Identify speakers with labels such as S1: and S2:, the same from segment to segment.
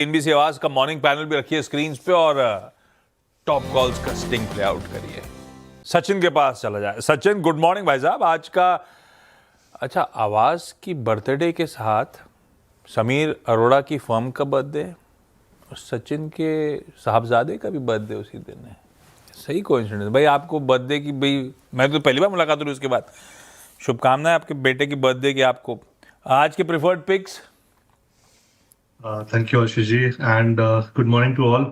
S1: NBC आवाज का morning panel भी रखिए स्क्रीन पे और टॉप कॉल्स का स्टिंग प्ले आउट करिए। सचिन के पास चला जाए। सचिन, गुड मॉर्निंग भाई साहब। आज का अच्छा, आवाज की बर्थडे के साथ समीर अरोड़ा की फर्म का बर्थडे और सचिन के साहबजादे का भी बर्थडे उसी दिन है। सही कोइंसिडेंस भाई। आपको बर्थडे की, भाई मैं तो पहली बार मुलाकात हुई उसके बाद शुभकामनाएं आपके बेटे की बर्थडे की आपको। आज के preferred picks.
S2: Thank you Ashish ji and good morning to all.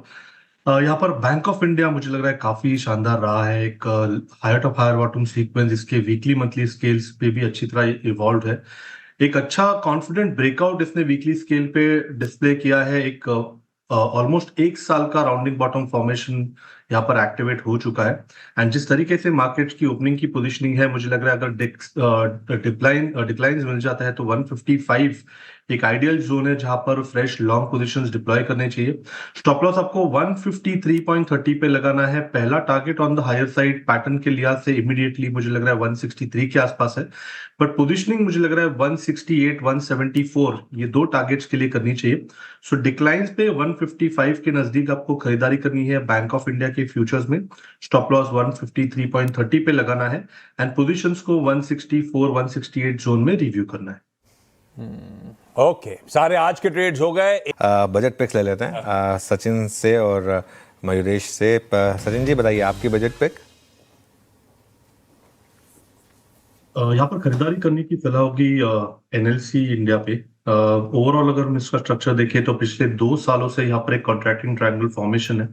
S2: यहाँ पर बैंक ऑफ इंडिया मुझे लग रहा है काफी शानदार रहा है। एक higher top higher bottom sequence इसके वीकली मंथली स्केल्स पे भी अच्छी तरह इवॉल्व है। एक अच्छा कॉन्फिडेंट ब्रेकआउट इसने वीकली स्केल पे डिस्प्ले किया है। एक ऑलमोस्ट एक साल का राउंडिंग बॉटम फॉर्मेशन यहाँ पर एक्टिवेट हो चुका है। एंड जिस तरीके से मार्केट की ओपनिंग की पोजीशनिंग है, मुझे लग रहा है अगर डिक्लाइन मिल जाता है तो 155 एक आइडियल जोन है जहां पर फ्रेश लॉन्ग पोजीशंस डिप्लॉय करने चाहिए। स्टॉप लॉस आपको 153.30 पे लगाना है। पहला target on the higher side pattern के लिहाज से इमीडिएटली मुझे लग रहा है 163 के आसपास है, बट पोजीशनिंग मुझे लग रहा है 168 174 ये दो टारगेट्स के लिए करनी चाहिए। सो डिक्लाइंस पे 155 के नजदीक आपको खरीदारी करनी है बैंक ऑफ इंडिया के फ्यूचर्स में। स्टॉप लॉस 153.30 पे लगाना है एंड पोजीशंस को 164 168 जोन में रिव्यू करना है।
S1: ओके, सारे आज के ट्रेड्स हो गए।
S3: बजट पिक्स ले लेते हैं सचिन से और मयूरेश से। सचिन जी बताइए आपकी बजट पिक।
S2: यहाँ पर खरीदारी करने की सलाह होगी एनएलसी इंडिया पे। ओवरऑल अगर हम इसका स्ट्रक्चर देखें तो पिछले 2 सालों से यहाँ पर एक कॉन्ट्रैक्टिंग ट्रायंगल फॉर्मेशन है।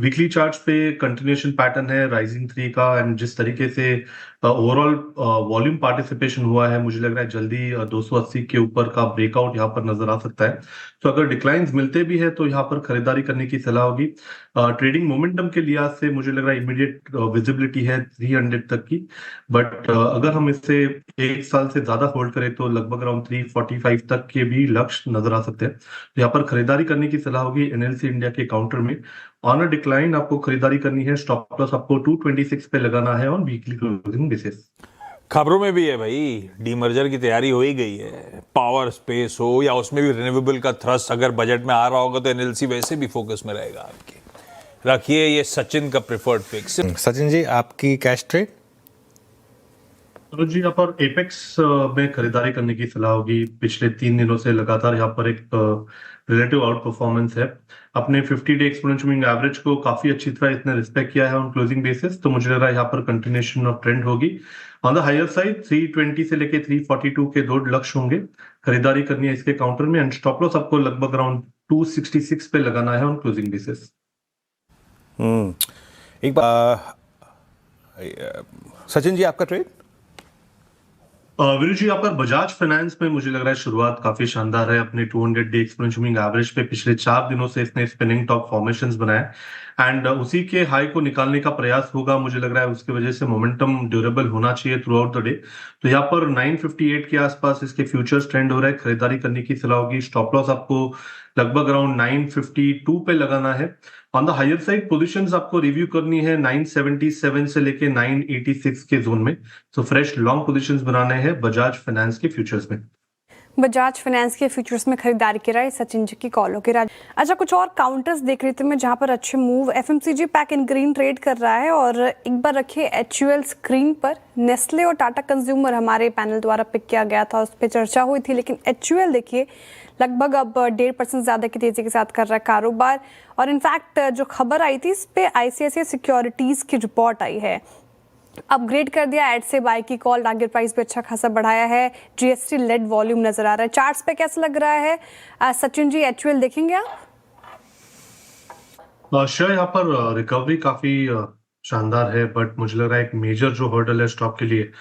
S2: वीकली चार्ट्स पे कंटिन्यूएशन पैटर्न है राइजिंग 3 का एंड जिस तरीके से ओवरऑल वॉल्यूम पार्टिसिपेशन हुआ है, मुझे लग रहा है जल्दी 280 के ऊपर का ब्रेकआउट यहाँ पर नजर आ सकता है। तो अगर डिक्लाइंस मिलते भी है तो यहाँ पर खरीदारी करने की सलाह होगी। ट्रेडिंग मोमेंटम के लिहाज से मुझे लग रहा है इमीडिएट विजिबिलिटी है 300 तक की, बट अगर हम इसे एक साल से ज्यादा होल्ड करें तो लगभग अराउंड 345 तक के भी लक्ष्य नजर आ सकते हैं। तो यहाँ पर खरीदारी करने की सलाह होगी एनएलसी इंडिया के काउंटर में। ऑन अ डिक्लाइन आपको खरीदारी करनी है। स्टॉप लॉस आपको 226 पे लगाना है ऑन वीकली क्लोजिंग बेसिस।
S1: खबरों में भी है भाई, डीमर्जर की तैयारी हो ही गई है। पावर स्पेस हो या उसमें भी रिन्यूएबल का थ्रस्ट अगर बजट में आ रहा होगा तो एनएलसी वैसे भी फोकस में रहेगा आपके। रखिए ये सचिन का प्रेफर्ड पिक्स।
S3: सचिन जी आपकी कैश ट्रेड।
S2: तो जी यहाँ पर एपेक्स में खरीदारी करने की सलाह होगी। पिछले 3 दिनों से लगातार यहाँ पर एक रिलेटिव आउट परफॉर्मेंस है। अपने 50-डे एक्सपोनेंशियल मूविंग एवरेज को काफी अच्छी तरह इसने रिस्पेक्ट किया है ऑन क्लोजिंग बेसिस, तो मुझे लग रहा है यहाँ पर कंटिन्यूएशन ऑफ ट्रेंड होगी। ऑन द हायर साइड 320 से लेके 342 के दो लक्ष्य होंगे। खरीदारी करनी है इसके काउंटर में एंड स्टॉप लॉस आपको लगभग अराउंड 266 पे लगाना है ऑन क्लोजिंग बेसिस।
S3: एक बार सचिन जी आपका ट्रेड।
S2: वीरू जी यहाँ पर बजाज फाइनेंस में मुझे लग रहा है शुरुआत काफी शानदार है। अपने 200-डे एक्सपोनेंशियल मूविंग एवरेज पे पिछले 4 दिनों से इसने स्पिनिंग टॉप फॉर्मेशंस बनाए एंड उसी के हाई को निकालने का प्रयास होगा। मुझे लग रहा है उसकी वजह से मोमेंटम ड्यूरेबल होना चाहिए थ्रू आउट द डे। तो यहाँ पर 958 के आसपास इसके फ्यूचर्स ट्रेंड हो रहा है। खरीदारी करने की सलाह होगी। स्टॉप लॉस आपको लगभग अराउंड 952 पे लगाना है। On the higher side positions आपको रिव्यू करनी है 977 से लेके 986 के जोन में। तो फ्रेश लॉन्ग पोजीशंस बनाने हैं बजाज फाइनेंस के फ्यूचर्स में।
S4: बजाज फाइनेंस के फ्यूचर्स में खरीदारी की राय सचिन जी की कॉलों के राज। अच्छा, कुछ और काउंटर्स देख रही थी मैं जहां पर अच्छे मूव। एफएमसीजी पैक इन ग्रीन ट्रेड कर रहा है और एक बार रखिए एचयूएल स्क्रीन पर। नेस्ले और टाटा कंज्यूमर हमारे पैनल द्वारा पिक किया गया था, उस पर चर्चा हुई थी, लेकिन एचयूएल देखिए लगभग अब 1.5% ज्यादा की तेजी के साथ कर रहा है कारोबार। और इनफैक्ट जो खबर आई थी इस पे आईसीआईसीआई सिक्योरिटीज की रिपोर्ट आई है, अपग्रेड कर दिया ऐड से बाय की कॉल। टारगेट प्राइस भी अच्छा खासा बढ़ाया है। जीएसटी लेड वॉल्यूम नजर आ रहा है। चार्ट्स पे कैसा लग रहा है सचिन जी? एचयूएल देखेंगे आप?
S2: शेयर यहाँ पर रिकवरी काफी शानदार है, बट मुझे लग रहा है एक मेजर जो हर्डल है स्टॉक के लिए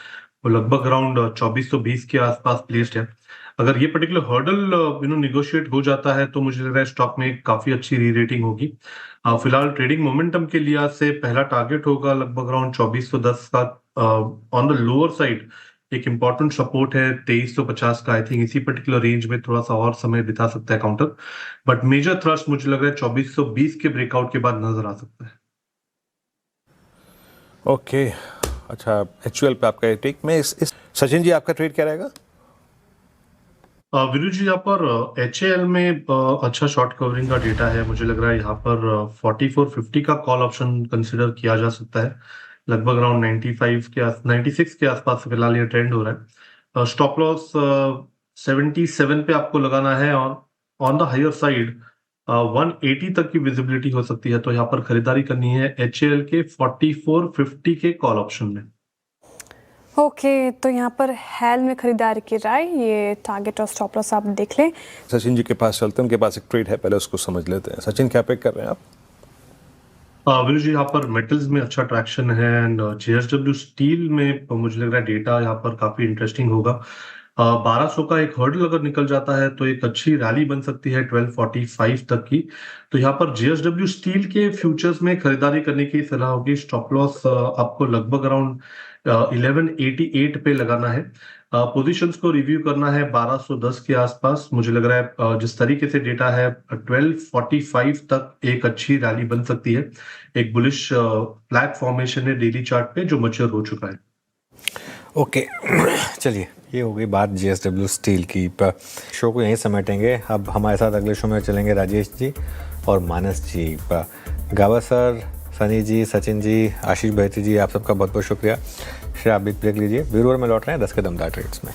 S2: वो लगभग अराउंड 2420 के आसपास प्लेस्ड है। अगर ये पर्टिकुलर हर्डल निगोशिएट हो जाता है तो मुझे लग रहा है स्टॉक में काफी अच्छी री रेटिंग होगी। फिलहाल ट्रेडिंग मोमेंटम के लिहाज से पहला टारगेट होगा लगभग अराउंड 2410 का। ऑन द लोअर साइड एक इंपॉर्टेंट सपोर्ट है 2350 का। आई थिंक इसी पर्टिकुलर रेंज में थोड़ा सा और समय बिता सकता है काउंटर, बट मेजर थ्रस्ट मुझे लग रहा है 2420 के ब्रेकआउट के बाद नजर आ सकता है।
S3: ओके अच्छा, एचयूएल पे आपका टेक में इस सचिन जी आपका ट्रेड क्या रहेगा?
S2: वीरू जी, यहाँ पर HAL में अच्छा शॉर्ट कवरिंग का डेटा है। मुझे लग रहा है यहाँ पर 4450 का कॉल ऑप्शन कंसिडर किया जा सकता है। लगभग अराउंड 96 के आसपास फिलहाल ये ट्रेंड हो रहा है। स्टॉप लॉस 77 पे आपको लगाना है। ऑन द हायर साइड 180 तक की विजिबिलिटी हो सकती है, तो यहाँ पर खरीदारी करनी है HAL के 4450 के कॉल ऑप्शन में।
S4: ओके, तो यहाँ पर हैल में खरीदारी की राय, ये टारगेट और स्टॉप लॉस आप देख लें।
S5: सचिन जी के पास चलते हैं, उनके पास एक ट्रेड है, पहले उसको समझ लेते हैं। सचिन, क्या पिक कर रहे हैं आप?
S2: वीरू जी, यहाँ पर मेटल्स में अच्छा ट्रैक्शन है एंड JSW स्टील में मुझे लग रहा है डेटा यहाँ पर काफी इंटरेस्टिंग होगा। 1200 का एक हर्डल अगर निकल जाता है तो एक अच्छी रैली बन सकती है 1245 तक की। तो यहाँ पर JSW स्टील के फ्यूचर्स में खरीदारी करने की सलाह होगी। स्टॉप लॉस आपको लगभग अराउंड 1188 पे लगाना है। पोजीशंस को रिव्यू करना है 1210 के आसपास। मुझे लग रहा है जिस तरीके से डेटा है 1245 तक एक अच्छी रैली बन सकती है। एक बुलिश फ्लैग फॉर्मेशन है डेली चार्ट पे जो मैच्योर हो चुका है।
S3: ओके चलिए, ये हो गई बात JSW स्टील की। शो को यहीं समेटेंगे। अब हमारे साथ अगले शो में चलेंगे राजेश जी और मानस जी। गावा सर, सनी जी, सचिन जी, आशीष बहती जी, आप सबका बहुत बहुत शुक्रिया। श्रेया, आप भी ब्रेक लीजिए। वीरू और मैं लौट रहे हैं 10 के दमदार ट्रेड्स में।